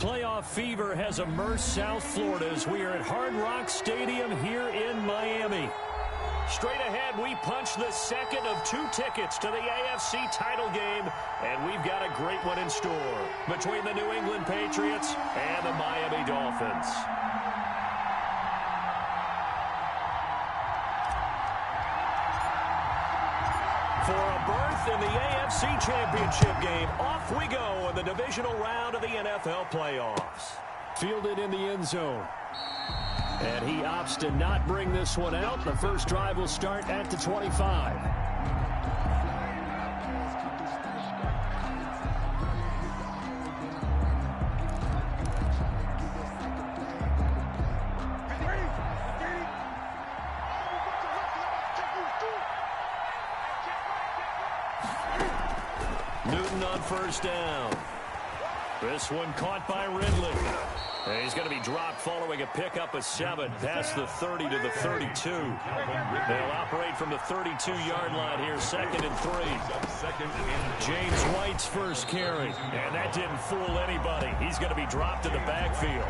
Playoff fever has immersed South Florida as we are at Hard Rock Stadium here in Miami. Straight ahead, we punch the second of 2 tickets to the AFC title game, and we've got a great one in store between the New England Patriots and the Miami Dolphins. For a berth in the AFC Championship game, off we go in the divisional round of the NFL playoffs. Fielded in the end zone. And he opts to not bring this one out. The first drive will start at the 25. Newton on first down. This one caught by Ridley. And he's going to be dropped following a pickup of 7 past the 30 to the 32. They'll operate from the 32-yard line here, 2nd and 3. James White's first carry, and that didn't fool anybody. He's going to be dropped in the backfield.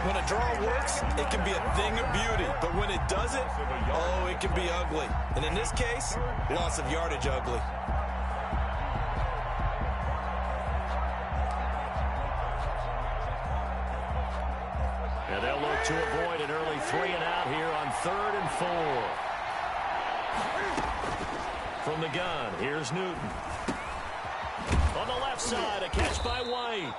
When a draw works, it can be a thing of beauty, but when it doesn't, oh, it can be ugly. And in this case, loss of yardage ugly. And they'll look to avoid an early 3 and out here on 3rd and 4. From the gun, here's Newton. On the left side, a catch by White.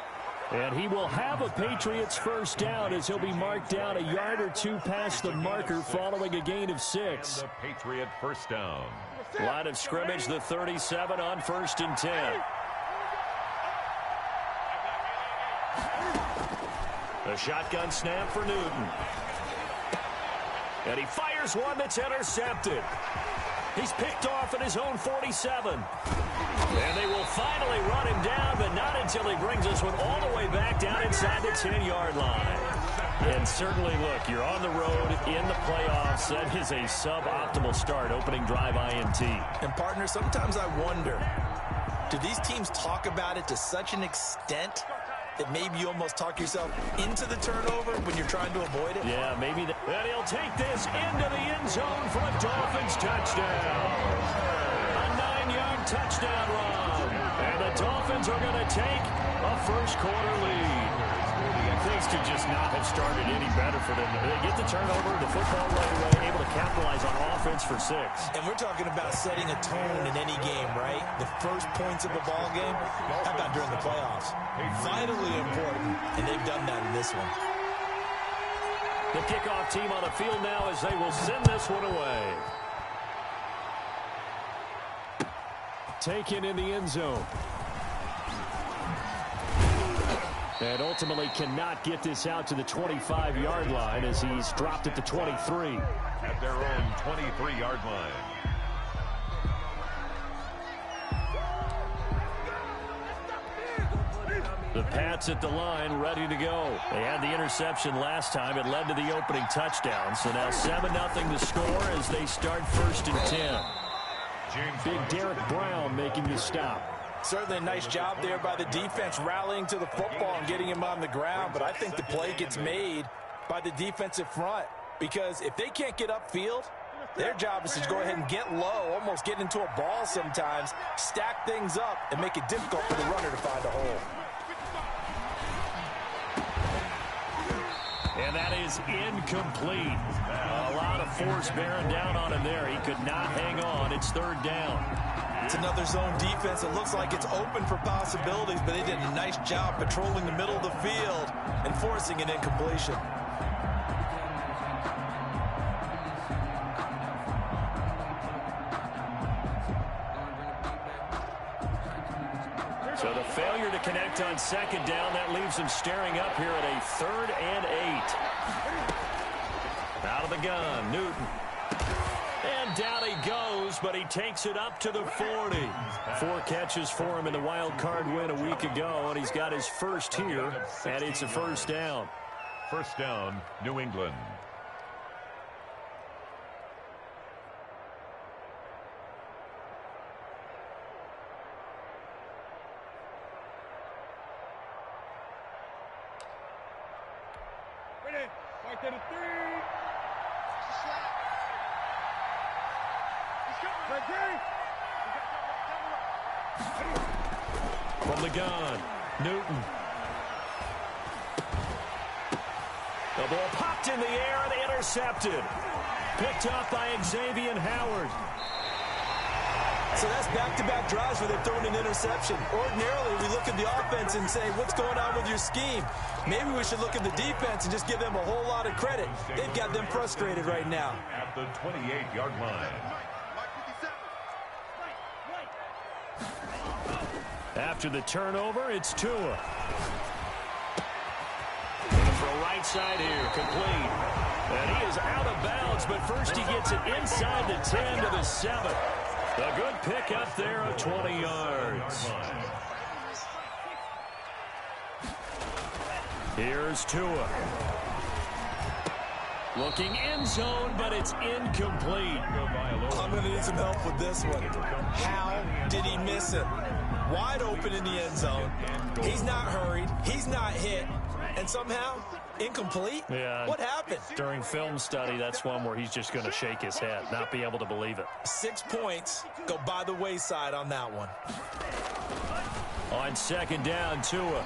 And he will have a Patriots first down as he'll be marked down a yard or 2 past the marker following a gain of 6. The Patriot first down. Line of scrimmage, the 37 on 1st and 10. A shotgun snap for Newton. And he fires one that's intercepted. He's picked off at his own 47. And they will finally run him down, but not until he brings this one all the way back down inside the 10-yard line. And certainly, look, you're on the road in the playoffs. That is a suboptimal start, opening drive INT. And, partner, sometimes I wonder, do these teams talk about it to such an extent that maybe you almost talk yourself into the turnover when you're trying to avoid it? Yeah, maybe. And he'll take this into the end zone for a Dolphins touchdown. A 9-yard touchdown run. And the Dolphins are going to take a first-quarter lead. Things could just not have started any better for them. They get the turnover, the football right away, able to capitalize on offense for 6. And we're talking about setting a tone in any game, right? The first points of a ball game, how about during the playoffs? Vitally important, and they've done that in this one. The kickoff team on the field now as they will send this one away. Taken in the end zone. And ultimately cannot get this out to the 25-yard line as he's dropped at the 23. At their own 23-yard line. The Pats at the line, ready to go. They had the interception last time. It led to the opening touchdown. So now 7-0 the score as they start 1st and 10. Big Derek Brown making the stop. Certainly a nice job there by the defense rallying to the football and getting him on the ground, but I think the play gets made by the defensive front because if they can't get upfield, their job is to go ahead and get low, almost get into a ball sometimes, stack things up, and make it difficult for the runner to find a hole. And that is incomplete. A lot of force bearing down on him there. He could not hang on. It's 3rd down. It's another zone defense. It looks like it's open for possibilities, but they did a nice job patrolling the middle of the field and forcing an incompletion. So the failure to connect on 2nd down, that leaves him staring up here at a 3rd and 8. Out of the gun, Newton. And down he goes, but he takes it up to the 40. 4 catches for him in the wild card win a week ago, and he's got his first here, and it's a first down. First down, New England. From the gun, Newton. The ball popped in the air and intercepted. Picked up by Xavier Howard. So that's back-to-back drives where they've thrown an interception. Ordinarily, we look at the offense and say, what's going on with your scheme? Maybe we should look at the defense and just give them a whole lot of credit. They've got them frustrated right now. At the 28-yard line. After the turnover, it's Tua. For a right side here, complete. And he is out of bounds, but first he gets it inside the 10 to the 7. A good pickup there of 20 yards. Here's Tua. Looking end zone, but it's incomplete. I'm going to need some help with this one. How did he miss it? Wide open in the end zone. He's not hurried. He's not hit. And somehow, incomplete? Yeah. What happened? During film study, that's one where he's just going to shake his head, not be able to believe it. 6 points go by the wayside on that one. On second down, Tua.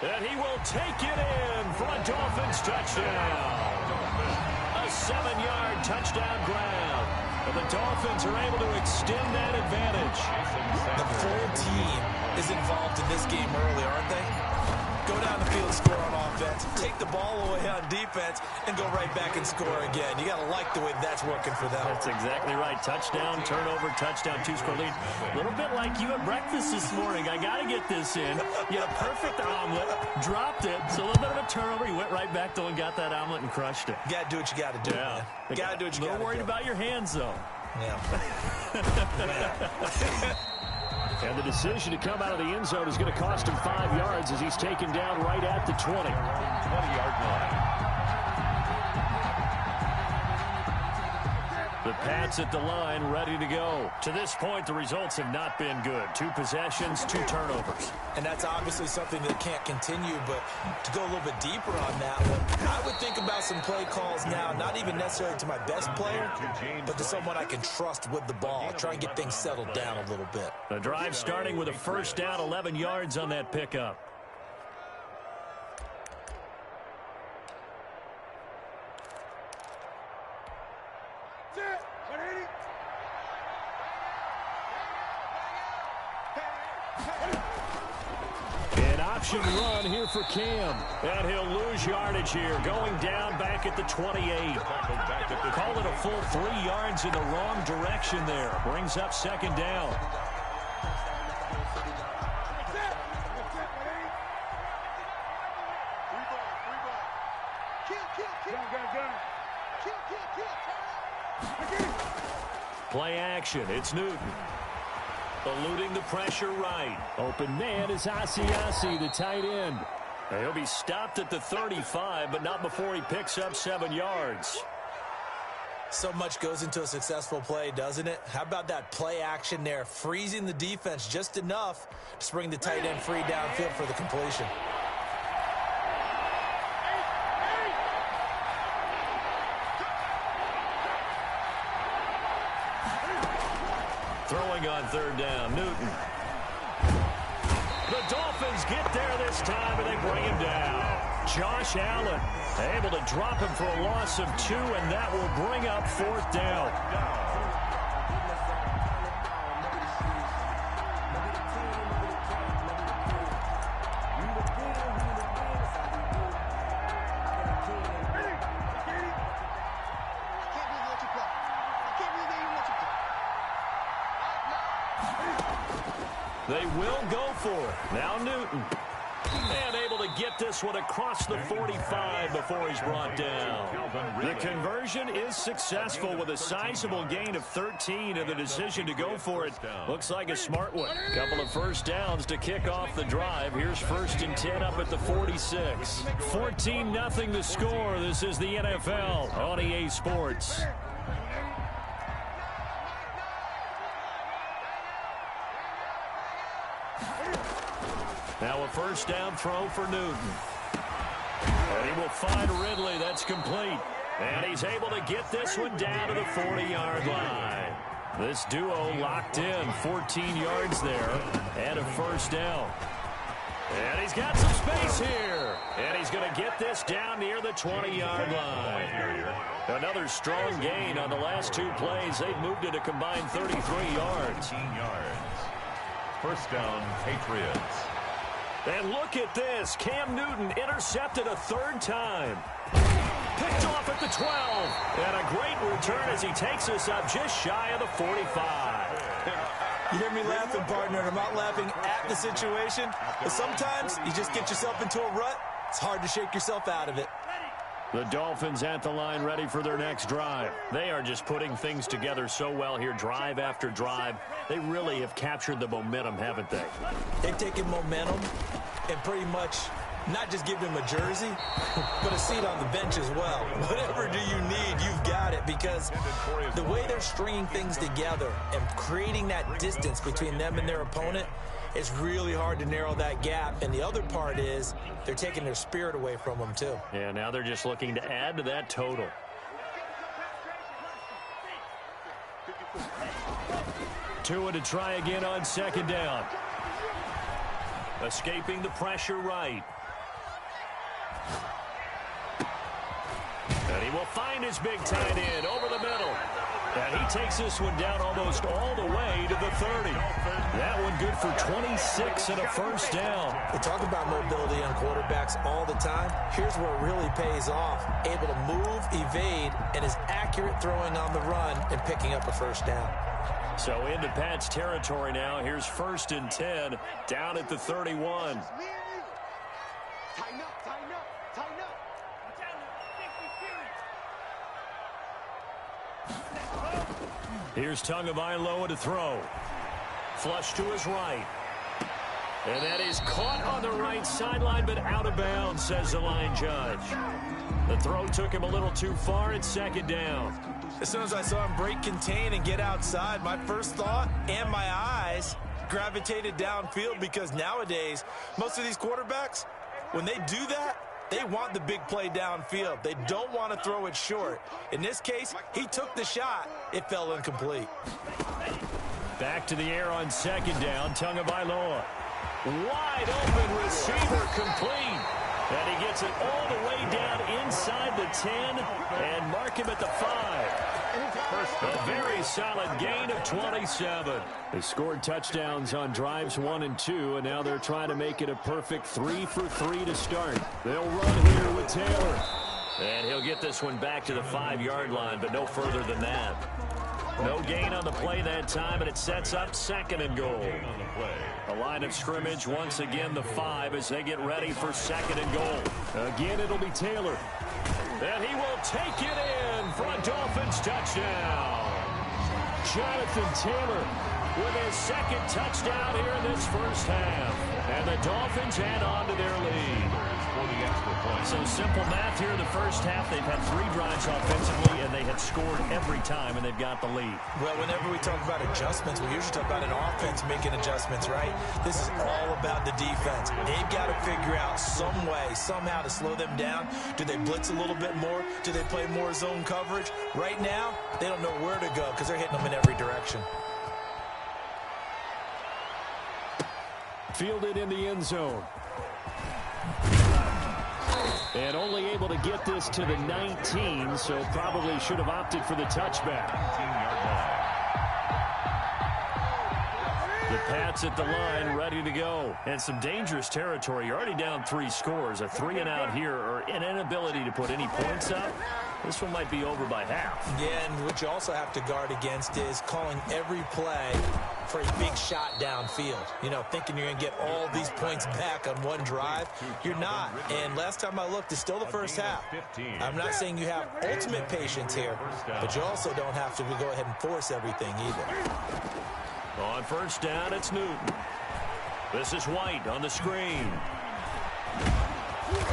And he will take it in for a Dolphins touchdown. A 7-yard touchdown grab. And the Dolphins are able to extend that advantage. The full team is involved in this game early, aren't they? Go down the field, score on offense, take the ball away on defense, and go right back and score again. You got to like the way that's working for them. That's exactly right. Touchdown, turnover, touchdown, 2-score lead. A little bit like you at breakfast this morning. I got to get this in. You had a perfect omelet, dropped it. So a little bit of a turnover. You went right back, though, and got that omelet and crushed it. You got to do what you got to do, man. You got to do what you got to do. A little worried about your hands, though. Yeah. And the decision to come out of the end zone is going to cost him 5 yards as he's taken down right at the 20. 20-yard line. The Pats at the line, ready to go. To this point, the results have not been good. 2 possessions, 2 turnovers. And that's obviously something that can't continue, but to go a little bit deeper on that one, I would think about some play calls now, not even necessarily to my best player, but to someone I can trust with the ball. Try and get things settled down a little bit. The drive starting with a first down, 11 yards on that pickup. Option run here for Cam. And he'll lose yardage here. Going down back at the 28. Call it a full 3 yards in the wrong direction there. Brings up second down. Play action. It's Newton. Eluding the pressure right. Open man is Asiasi, the tight end. He'll be stopped at the 35, but not before he picks up 7 yards. So much goes into a successful play, doesn't it? How about that play action there? Freezing the defense just enough to bring the tight end free downfield for the completion. Throwing on third down, Newton. The Dolphins get there this time, and they bring him down. Josh Allen able to drop him for a loss of 2, and that will bring up fourth down. They will go for it. Now Newton. And able to get this one across the 45 before he's brought down. The conversion is successful with a sizable gain of 13, and the decision to go for it looks like a smart one. Couple of first downs to kick off the drive. Here's 1st and 10 up at the 46. 14-0 the score. This is the NFL on EA Sports. Now a first down throw for Newton. And he will find Ridley. That's complete. And he's able to get this one down to the 40-yard line. This duo locked in, 14 yards there, and a first down. And he's got some space here. And he's going to get this down near the 20-yard line. Another strong gain on the last two plays. They've moved it a combined 33 yards. 18 yards. First down, Patriots. And look at this. Cam Newton intercepted a third time. Picked off at the 12. And a great return as he takes us up just shy of the 45. You hear me laughing, partner, and I'm not laughing at the situation. But sometimes you just get yourself into a rut. It's hard to shake yourself out of it. The Dolphins at the line ready for their next drive. They are just putting things together so well here, drive after drive. They really have captured the momentum, haven't they? They've taken momentum and pretty much not just given him a jersey, but a seat on the bench as well. Whatever do you need, you've got it, because the way they're stringing things together and creating that distance between them and their opponent, it's really hard to narrow that gap. And the other part is they're taking their spirit away from them, too. Yeah, now they're just looking to add to that total. Tua to try again on second down. Escaping the pressure right. And he will find his big tight end over the middle. And he takes this one down almost all the way to the 30. That one good for 26 and a first down. They talk about mobility on quarterbacks all the time. Here's where it really pays off. Able to move, evade, and is accurate throwing on the run and picking up a first down. So into Pat's territory now. Here's 1st and 10 down at the 31. Here's Tagovailoa to throw. Flush to his right. And that is caught on the right sideline, but out of bounds, says the line judge. The throw took him a little too far at second down. As soon as I saw him break contain and get outside, my first thought and my eyes gravitated downfield, because nowadays, most of these quarterbacks, when they do that, they want the big play downfield. They don't want to throw it short. In this case, he took the shot. It fell incomplete. Back to the air on second down. Tagovailoa. Wide open receiver complete. And he gets it all the way down inside the 10 and mark him at the 5. A very solid gain of 27. They scored touchdowns on drives 1 and 2, and now they're trying to make it a perfect 3 for 3 to start. They'll run here with Taylor. And he'll get this one back to the 5-yard line, but no further than that. No gain on the play that time, and it sets up 2nd and goal. The line of scrimmage, once again, the 5 as they get ready for 2nd and goal. Again, it'll be Taylor. And he will take it in for a Dolphins touchdown. Jonathan Taylor with his 2nd touchdown here in this first half. And the Dolphins add on to their lead. So simple math here in the first half. They've had 3 drives offensively, and they have scored every time, and they've got the lead. Well, whenever we talk about adjustments, we usually talk about an offense making adjustments, right? This is all about the defense. They've got to figure out some way, somehow to slow them down. Do they blitz a little bit more? Do they play more zone coverage? Right now, they don't know where to go because they're hitting them in every direction. Fielded in the end zone. And only able to get this to the 19, so probably should have opted for the touchback. The Pats at the line, ready to go. And some dangerous territory. You're already down 3 scores. A 3-and-out here, or an inability to put any points up. This one might be over by half. Yeah, and what you also have to guard against is calling every play for a big shot downfield. You know, thinking you're going to get all these points back on one drive. You're not. And last time I looked, it's still the first half. I'm not saying you have ultimate patience here, but you also don't have to go ahead and force everything either. On first down, it's Newton. This is White on the screen.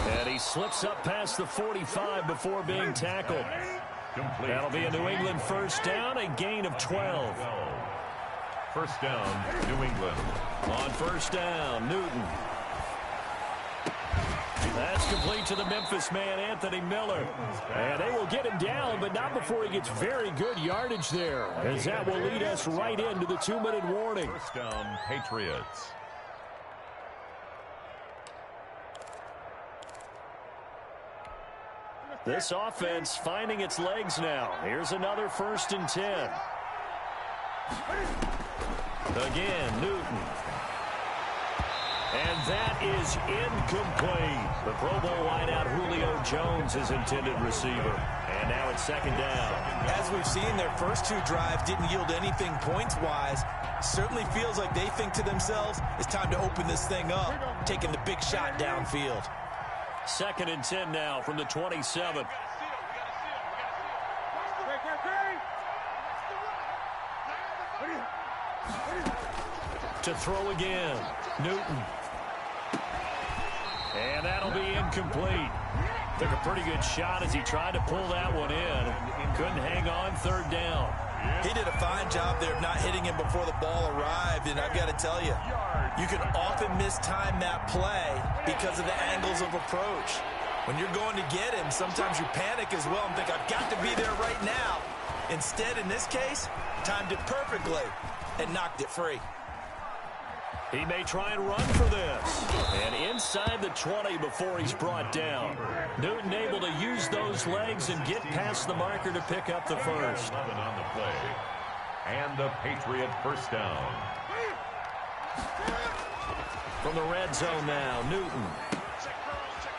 And he slips up past the 45 before being tackled. That'll be a New England first down, a gain of 12. First down, New England. On first down, Newton. That's complete to the Memphis man, Anthony Miller. And they will get him down, but not before he gets very good yardage there, as that will lead us right into the 2-minute warning. First down, Patriots. This offense finding its legs now. Here's another 1st and 10. Again, Newton. And that is incomplete. The Pro Bowl wideout Julio Jones is intended receiver. And now it's 2nd down. As we've seen, their first 2 drives didn't yield anything points-wise. Certainly feels like they think to themselves, it's time to open this thing up, taking the big shot downfield. 2nd and 10 now from the 27. To throw again, Newton. And that'll be incomplete. Took a pretty good shot as he tried to pull that one in. Couldn't hang on, 3rd down. He did a fine job there of not hitting him before the ball arrived, and I've got to tell you, you can often mistime that play because of the angles of approach. When you're going to get him, sometimes you panic as well and think, I've got to be there right now. Instead, in this case, timed it perfectly and knocked it free. He may try and run for this. And inside the 20 before he's brought down. Newton able to use those legs and get past the marker to pick up the first. 11 on the play. And the Patriot first down. From the red zone now, Newton.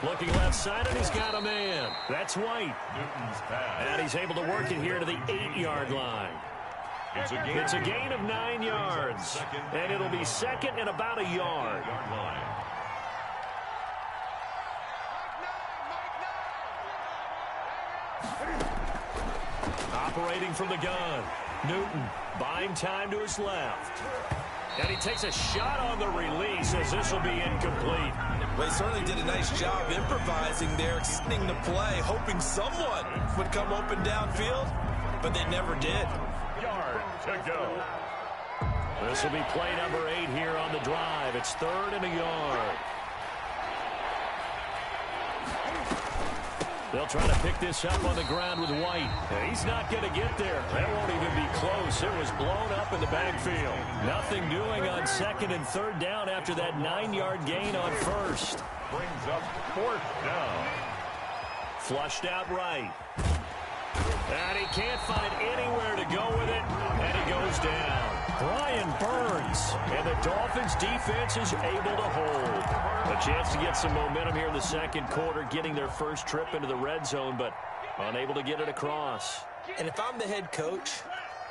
Looking left side, and he's got a man. That's White. Newton's pass. And he's able to work it here to the 8-yard line. It's a gain of 9 yards. And it'll be 2nd and about a yard. Operating from the gun. Newton buying time to his left. And he takes a shot on the release as this will be incomplete. Well, he certainly did a nice job improvising there, extending the play, hoping someone would come open downfield, but they never did. Yard to go. This will be play number 8 here on the drive. It's 3rd and a yard. They'll try to pick this up on the ground with White. He's not going to get there. That won't even be close. It was blown up in the backfield. Nothing doing on 2nd and 3rd down after that 9-yard gain on 1st. Brings up 4th down. Flushed out right. And he can't find anywhere to go with it, and he goes down. Brian Burns, and the Dolphins' defense is able to hold. A chance to get some momentum here in the 2nd quarter, getting their first trip into the red zone, but unable to get it across. And if I'm the head coach,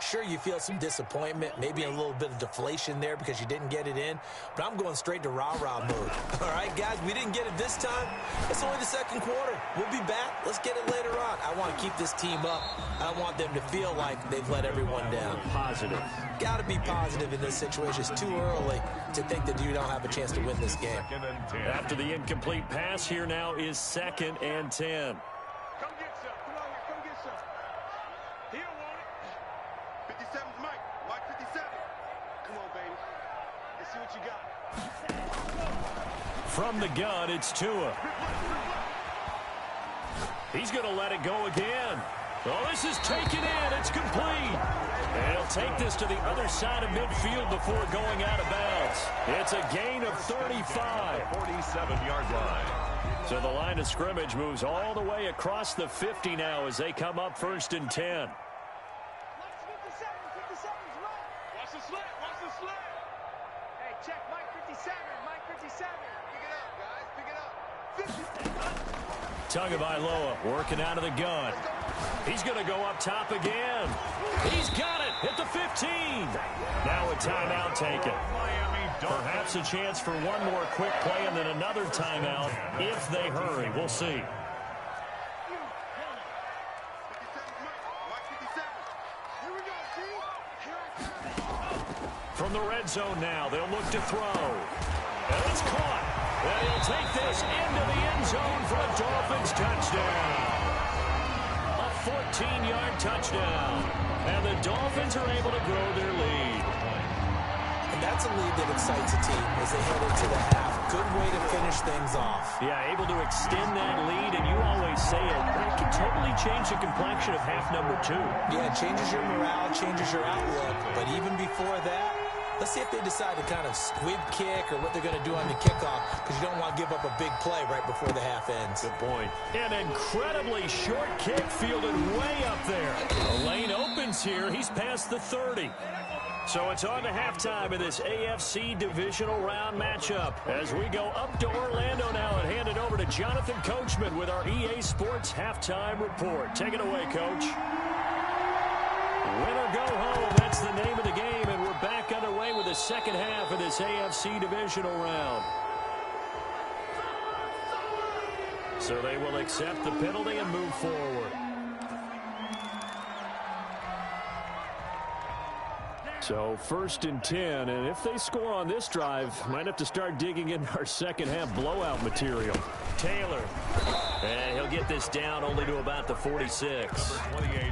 sure, you feel some disappointment, maybe a little bit of deflation there because you didn't get it in, but I'm going straight to rah-rah mode. All right, guys, we didn't get it this time. It's only the 2nd quarter. We'll be back. Let's get it later on. I want to keep this team up. I don't want them to feel like they've let everyone down. Positive. Got to be positive in this situation. It's too early to think that you don't have a chance to win this game. After the incomplete pass, here now is 2nd and 10. Come get some. Come on here. Come get some. He don't want it. 57's Mike. Mike 57. Come on, baby. Let's see what you got. From the gun, it's Tua. He's going to let it go again. Oh, this is taken in. It's complete. And he'll take this to the other side of midfield before going out of bounds. It's a gain of 35. 47-yard line. So the line of scrimmage moves all the way across the 50 now as they come up 1st and 10. Watch the slant. Watch the slant. Hey, check Mike 57. Mike 57. Pick it up, guys. Pick it up. 50. Tagovailoa working out of the gun. He's going to go up top again. He's got it at the 15. Now a timeout taken. Perhaps a chance for one more quick play and then another timeout if they hurry. We'll see. 57's Mike 57. Here we go, Steve. From the red zone now, they'll look to throw. And it's caught. And he'll take this into the end zone for a Dolphins touchdown. A 14-yard touchdown. And the Dolphins are able to grow their lead. And that's a lead that excites a team as they head into the half. good way to finish things off. Yeah, able to extend that lead, and you always say it, that can totally change the complexion of half number 2. Yeah, it changes your morale, changes your outlook, but even before that, let's see if they decide to kind of squib kick or what they're going to do on the kickoff, because you don't want to give up a big play right before the half ends. Good point. An incredibly short kick fielded way up there. The lane opens here. He's past the 30. So it's on to halftime in this AFC divisional round matchup as we go up to Orlando now and hand it over to Jonathan Coachman with our EA Sports halftime report. Take it away, Coach. Win or go home, that's the name of the game, and we're back underway with the second half of this AFC divisional round. So they will accept the penalty and move forward. So 1st and 10, and if they score on this drive, might have to start digging in our second half blowout material. Taylor, and he'll get this down only to about the 46. 28,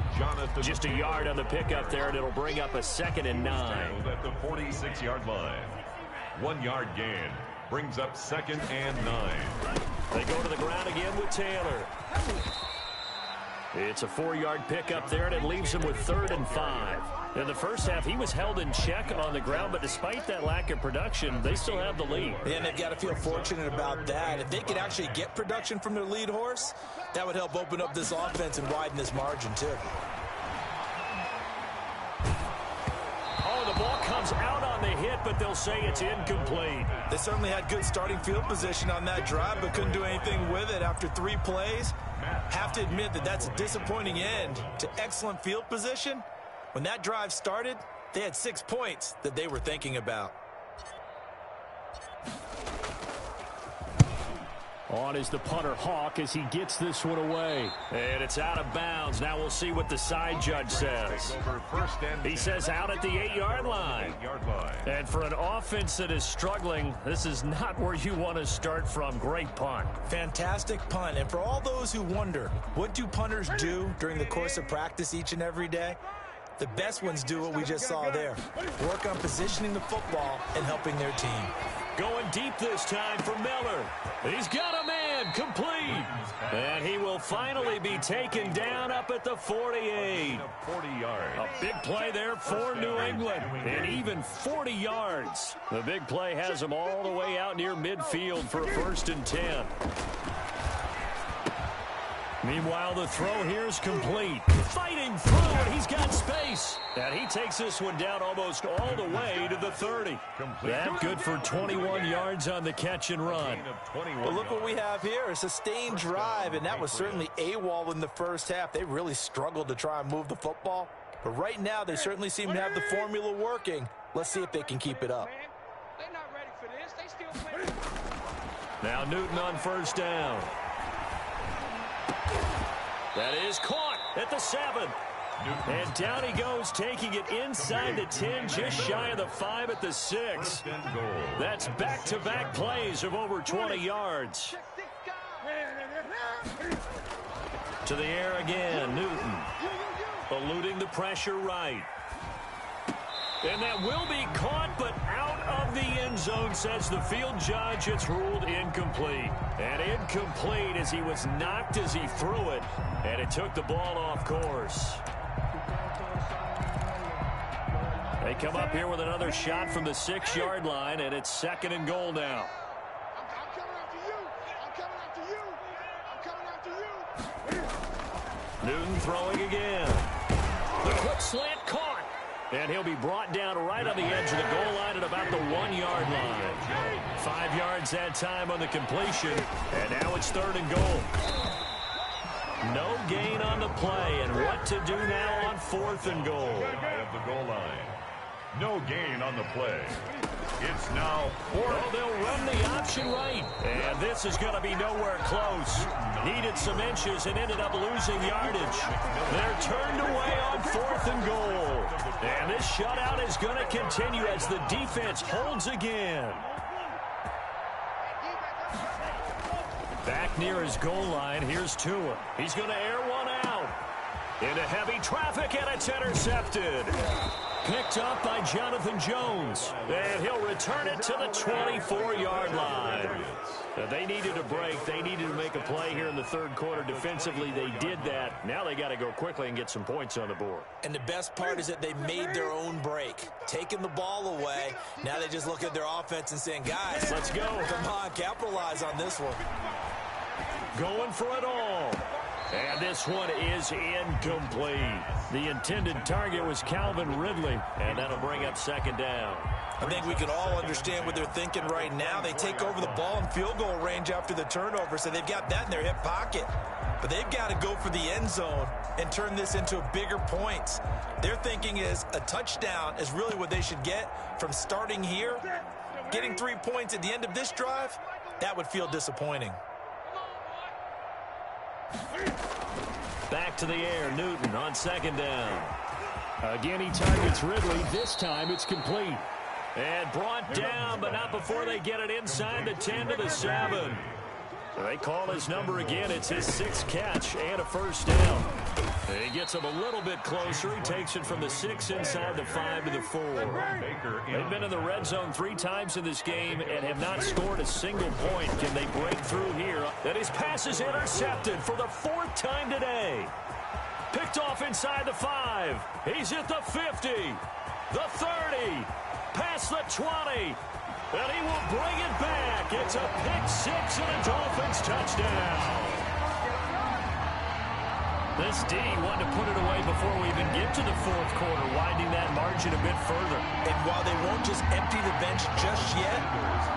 Just a yard on the pickup there, and it'll bring up a 2nd and 9. At the 46-yard line. 1 yard gain brings up 2nd and 9. They go to the ground again with Taylor. It's a 4-yard pickup there, and it leaves him with 3rd and 5. In the first half, he was held in check on the ground, but despite that lack of production, they still have the lead. And they've got to feel fortunate about that. If they could actually get production from their lead horse, that would help open up this offense and widen this margin, too. Oh, the ball comes out on the hit, but they'll say it's incomplete. They certainly had good starting field position on that drive, but couldn't do anything with it after 3 plays. Have to admit that that's a disappointing end to excellent field position. When that drive started, they had 6 points that they were thinking about. On is the punter, Hawk, as he gets this one away. And it's out of bounds. Now we'll see what the side judge says. He says out at the 8-yard line. And for an offense that is struggling, this is not where you want to start from. Great punt. Fantastic punt. And for all those who wonder, what do punters do during the course of practice each and every day? The best ones do what we just saw there. Work on positioning the football and helping their team. Going deep this time for Miller. He's got a man, complete. And he will finally be taken down up at the 48. 40 yards. A big play there for New England. And even 40 yards. The big play has him all the way out near midfield for a 1st and 10. Meanwhile, the throw here is complete. Fighting through, and he's got space. And he takes this one down almost all the way to the 30. That good for 21 yards on the catch and run. Well, look what we have here, a sustained drive, and that was certainly AWOL in the first half. They really struggled to try and move the football. But right now, they certainly seem to have the formula working. Let's see if they can keep it up. They're not ready for this. They still playing. Now Newton on 1st down. That is caught at the 7. And down he goes, taking it inside the 10, just shy of the 5 at the 6. That's back-to-back plays of over 20 yards. To the air again, Newton. Eluding the pressure right. And that will be caught, but out of the end zone, says the field judge. It's ruled incomplete. And incomplete as he was knocked as he threw it, and it took the ball off course. They come up here with another shot from the 6-yard line, and it's 2nd and goal now. I'm coming after you. I'm coming after you. I'm coming after you. Newton throwing again. The quick slant caught. And he'll be brought down right on the edge of the goal line at about the 1-yard line. 5 yards that time on the completion. And now it's 3rd and goal. No gain on the play. And what to do now on 4th and goal. Of the goal line. No gain on the play. It's now 4th. Oh, they'll run the option right. And this is going to be nowhere close. Needed some inches and ended up losing yardage. They're turned away on 4th and goal. And this shutout is going to continue as the defense holds again. Back near his goal line, here's Tua. He's going to air one out. Into heavy traffic, and it's intercepted. Picked up by Jonathan Jones. And he'll return it to the 24-yard line. They needed a break. They needed to make a play here in the third quarter. Defensively, they did that. Now they got to go quickly and get some points on the board. And the best part is that they made their own break. Taking the ball away. Now they just look at their offense and saying, guys, let's go. Come on, capitalize on this one. Going for it all. And this one is incomplete. The intended target was Calvin Ridley, and that'll bring up second down. I think we can all understand what they're thinking right now. They take over the ball in field goal range after the turnover, so they've got that in their hip pocket. But they've got to go for the end zone and turn this into bigger points. Their thinking is a touchdown is really what they should get from starting here. Getting 3 points at the end of this drive, that would feel disappointing. Back to the air, Newton on second down. Again, he targets Ridley. This time it's complete. And brought down, but not before they get it inside the 10 to the 7. They call his number again. It's his 6th catch and a first down. He gets him a little bit closer. He takes it from the 6 inside the 5 to the 4. They've been in the red zone 3 times in this game and have not scored a single point. Can they break through here? And his pass is intercepted for the 4th time today. Picked off inside the 5. He's at the 50, the 30, past the 20. And he will bring it back. It's a pick-6 and a Dolphins touchdown. This D wanted to put it away before we even get to the 4th quarter, widening that margin a bit further. And while they won't just empty the bench just yet,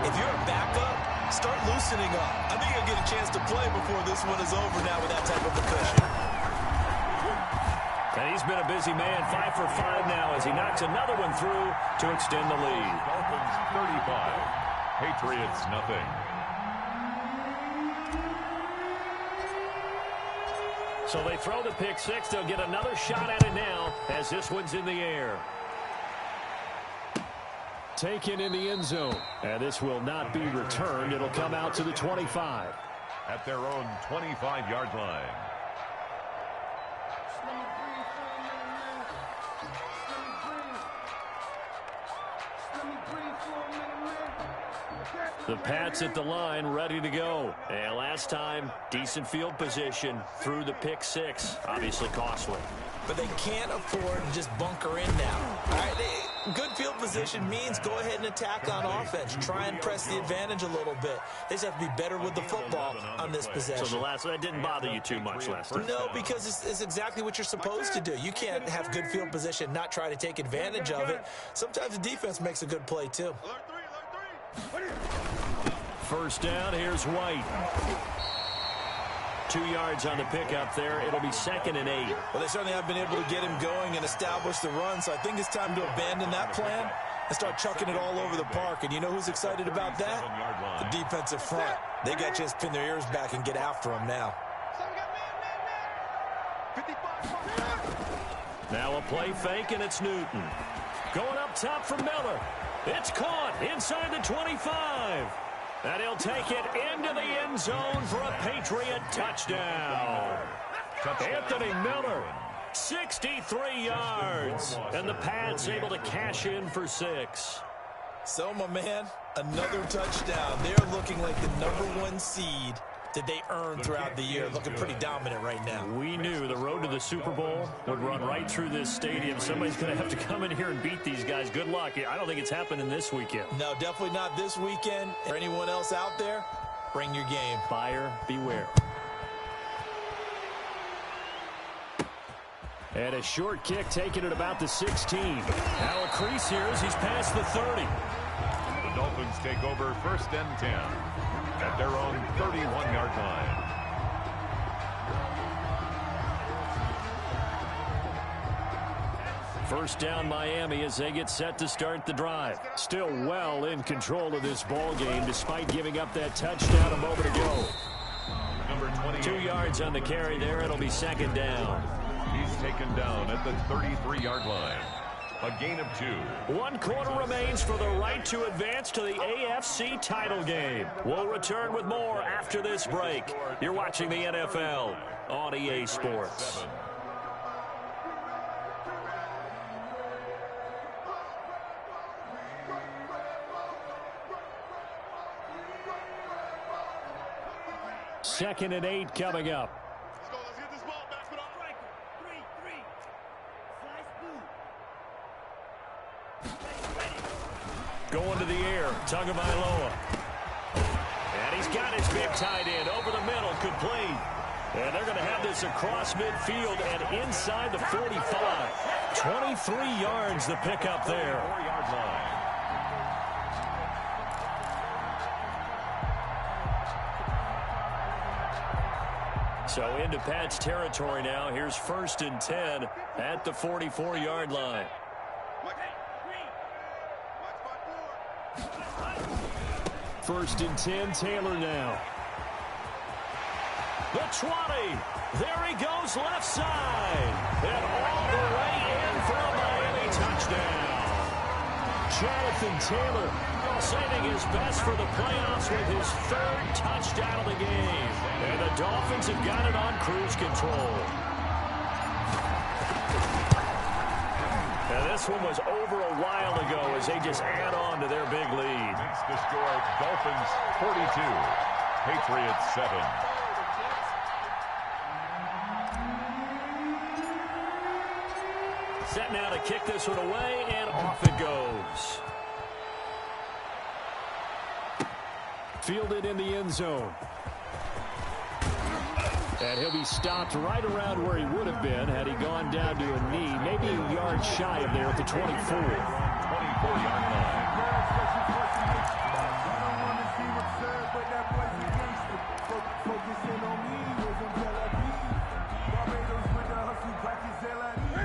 if you're a backup, start loosening up. I think you'll get a chance to play before this one is over now with that type of a cushion. And he's been a busy man, 5 for 5 now as he knocks another one through to extend the lead. Dolphins 35, Patriots nothing. So they throw the pick-6. They'll get another shot at it now as this one's in the air. Taken in the end zone. And this will not be returned. It'll come out to the 25. At their own 25-yard line. The Pats at the line, ready to go. And last time, decent field position through the pick-6. Obviously costly. But they can't afford to just bunker in now. All right, good field position means go ahead and attack on offense. Try and press the advantage a little bit. They just have to be better with the football on this possession. So that didn't bother you too much last time? No, because it's exactly what you're supposed to do. You can't have good field position, not try to take advantage of it. Sometimes the defense makes a good play, too. First down, here's White. 2 yards on the pickup there. It'll be 2nd and 8. Well, they certainly have been able to get him going and establish the run, so I think it's time to abandon that plan and start chucking it all over the park. And you know who's excited about that? The defensive front. They got a chance to pin their ears back and get after him now. Now a play fake, and it's Newton. Going up top for Miller. It's caught inside the 25. And he'll take it into the end zone for a Patriot touchdown. Anthony Miller, 63 yards. And the Pats able to cash in for 6. So, my man, another touchdown. They're looking like the #1 seed that they earned throughout the year. Looking pretty dominant right now. We knew the road to the Super Bowl would run right through this stadium. Somebody's going to have to come in here and beat these guys. Good luck. I don't think it's happening this weekend. No, definitely not this weekend. For anyone else out there, bring your game. Buyer beware. And a short kick taken at about the 16. Now a crease here as he's past the 30. The Dolphins take over 1st and 10 at their own 31-yard line. First down Miami as they get set to start the drive. Still well in control of this ball game despite giving up that touchdown a moment ago. Number 28. 2 yards on the carry there. It'll be 2nd down. He's taken down at the 33-yard line. A gain of 2. 1 quarter remains for the right to advance to the AFC title game. We'll return with more after this break. You're watching the NFL on EA Sports. 2nd and 8 coming up. Let's go. Let's get this ball back. Put on. Going to the air. Tagovailoa. And he's got his big tight end over the middle, complete. And they're going to have this across midfield and inside the 45. 23 yards the pickup there. 4-yard line. So into Pat's territory now. Here's 1st and 10 at the 44-yard line. First and 10, Taylor now. The 20. There he goes left side. And all the way in for a Miami touchdown. Jonathan Taylor saving his best for the playoffs with his 3rd touchdown of the game. And the Dolphins have got it on cruise control. And this one was over a while ago as they just add on to their big lead. Makes the score Dolphins 42, Patriots 7. Set now to kick this one away, and off it goes. Fielded in the end zone. And he'll be stopped right around where he would have been had he gone down to a knee, maybe a yard shy of there at the 24. 24-yard line.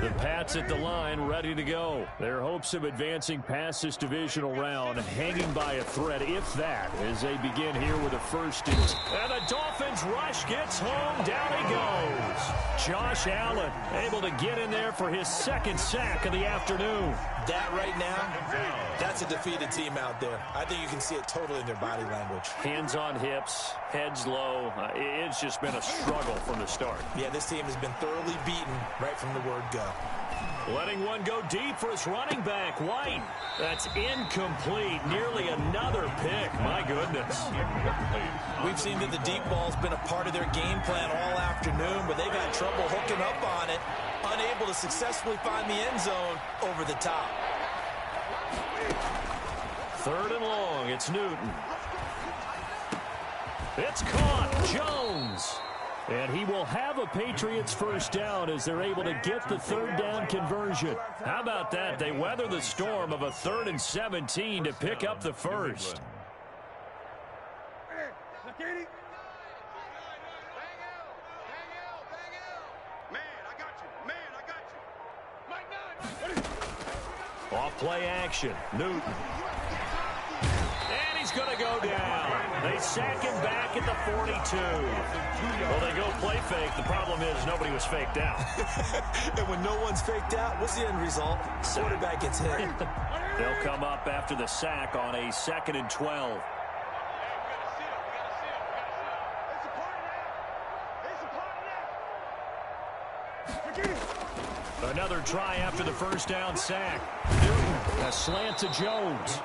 The Pats at the line, ready to go. Their hopes of advancing past this divisional round hanging by a thread, if that, as they begin here with a 1st and the Dolphins rush gets home. Down he goes. Josh Allen able to get in there for his 2nd sack of the afternoon. That right now, that's a defeated team out there. I think you can see it totally in their body language. Hands on hips, heads low. It's just been a struggle from the start. Yeah, this team has been thoroughly beaten right from the word go. Letting one go deep for his running back, White. That's incomplete. Nearly another pick. My goodness. We've seen that the deep ball's been a part of their game plan all afternoon, but they've had trouble hooking up on it, unable to successfully find the end zone over the top. 3rd and long. It's Newton. It's caught. Jones. And he will have a Patriots 1st down as they're able to get the 3rd down conversion. How about that? They weather the storm of a 3rd and 17 to pick up the 1st. Off play action. Newton. And he's going to go down. They sack him back at the 42. Well, they go play fake. The problem is nobody was faked out. And when no one's faked out, what's the end result? Quarterback gets hit. They'll come up after the sack on a 2nd and 12. Another try after the 1st down sack. Newton, a slant to Jones.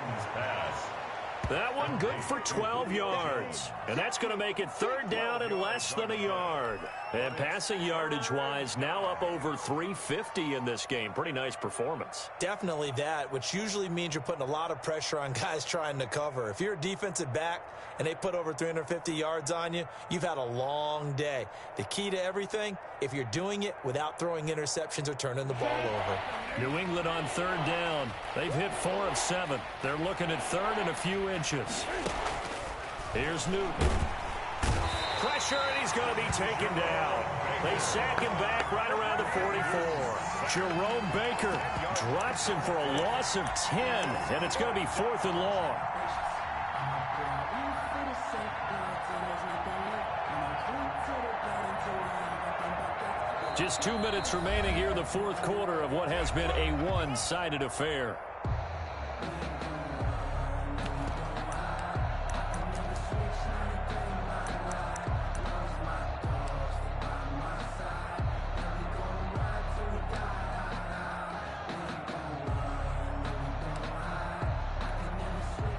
That one good for 12 yards. And that's going to make it 3rd down and less than a yard. And passing yardage-wise, now up over 350 in this game. Pretty nice performance. Definitely that, which usually means you're putting a lot of pressure on guys trying to cover. If you're a defensive back and they put over 350 yards on you, you've had a long day. The key to everything, if you're doing it without throwing interceptions or turning the ball over. New England on 3rd down. They've hit 4 of 7. They're looking at 3rd and a few inches. Here's Newton. Pressure, and he's going to be taken down. They sack him back right around the 44. Jerome Baker drops him for a loss of 10, and it's going to be 4th and long. Just 2 minutes remaining here in the 4th quarter of what has been a one-sided affair.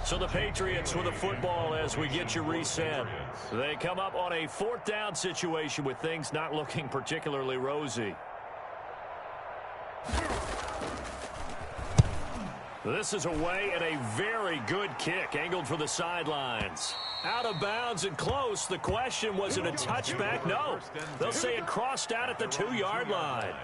So the Patriots with the football as we get you reset. They come up on a 4th down situation with things not looking particularly rosy. This is away and a very good kick angled for the sidelines. Out of bounds and close. The question, was it a touchback? No. They'll say it crossed out at the 2-yard line.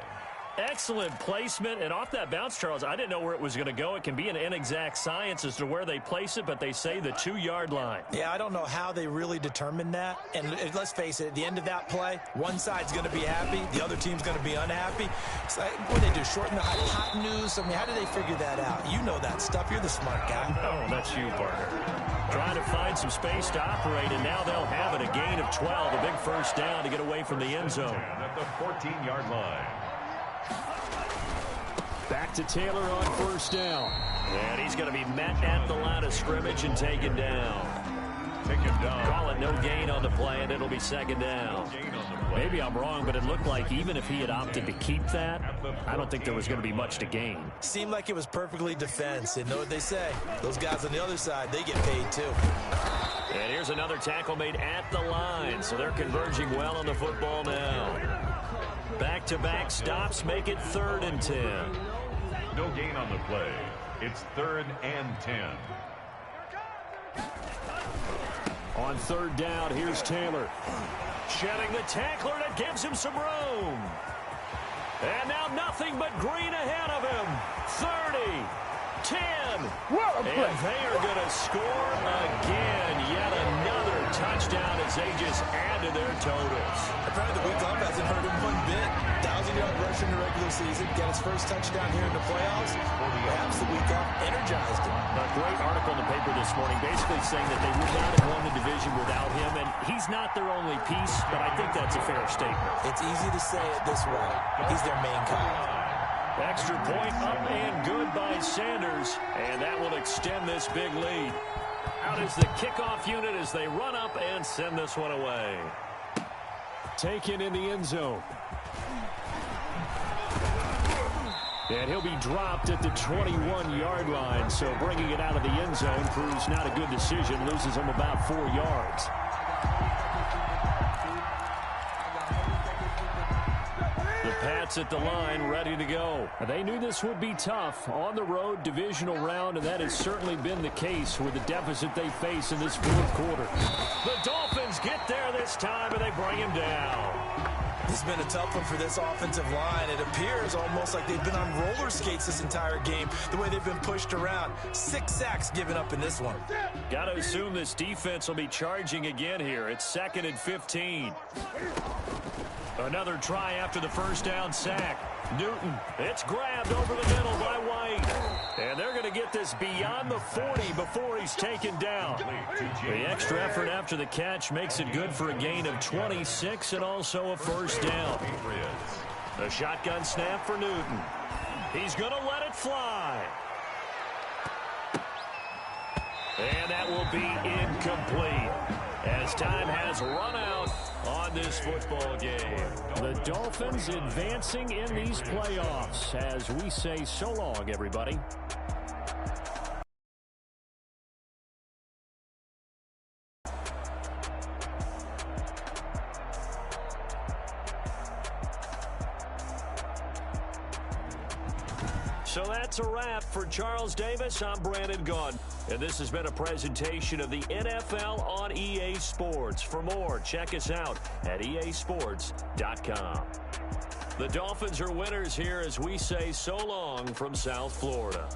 Excellent placement, and off that bounce, Charles, I didn't know where it was going to go. It can be an inexact science as to where they place it, but they say the 2-yard line. Yeah, I don't know how they really determined that. And let's face it, at the end of that play, one side's going to be happy, the other team's going to be unhappy. So what do they do, shorten the hypotenuse? I mean, how do they figure that out? You know that stuff. You're the smart guy. Oh, that's you, partner. Trying to find some space to operate, and now they'll have it. A gain of 12, a big first down to get away from the end zone. At the 14-yard line. Back to Taylor on first down. And he's going to be met at the line of scrimmage and taken down. Call it no gain on the play, and it'll be 2nd down. Maybe I'm wrong, but it looked like even if he had opted to keep that, I don't think there was going to be much to gain. Seemed like it was perfectly defense. And know what they say? Those guys on the other side, they get paid too. And here's another tackle made at the line, so they're converging well on the football now. Back-to-back stops make it 3rd and 10. No gain on the play. It's 3rd and 10. On 3rd down, here's Taylor. Shedding the tackler that gives him some room. And now nothing but green ahead of him. 30, 10. And they are going to score again. Yet another touchdown as they just add to their totals. Apparently the week off hasn't hurt him one bit. 1,000-yard rush in the regular season. Got his first touchdown here in the playoffs. Perhaps the week off energized him. A great article in the paper this morning basically saying that they would not have won the division without him. And he's not their only piece, but I think that's a fair statement. It's easy to say it this way. He's their main guy. Extra point up and good by Sanders, and that will extend this big lead. Out is the kickoff unit as they run up and send this one away. Taken in the end zone. And he'll be dropped at the 21-yard line, so bringing it out of the end zone proves not a good decision, loses him about 4 yards. The Pats at the line, ready to go. They knew this would be tough. On the road, divisional round, and that has certainly been the case with the deficit they face in this 4th quarter. The Dolphins get there this time, and they bring him down. This has been a tough one for this offensive line. It appears almost like they've been on roller skates this entire game, the way they've been pushed around. 6 sacks given up in this one. Got to assume this defense will be charging again here. It's 2nd and 15. Another try after the first down sack. Newton, it's grabbed over the middle by White. And they're going to get this beyond the 40 before he's taken down. The extra effort after the catch makes it good for a gain of 26 and also a first down. A shotgun snap for Newton. He's going to let it fly. And that will be incomplete as time has run out on this football game. The Dolphins advancing in these playoffs as we say so long, everybody. So that's a wrap for Charles Davis. I'm Brandon Gaudin. And this has been a presentation of the NFL on EA Sports. For more, check us out at easports.com. The Dolphins are winners here as we say so long from South Florida.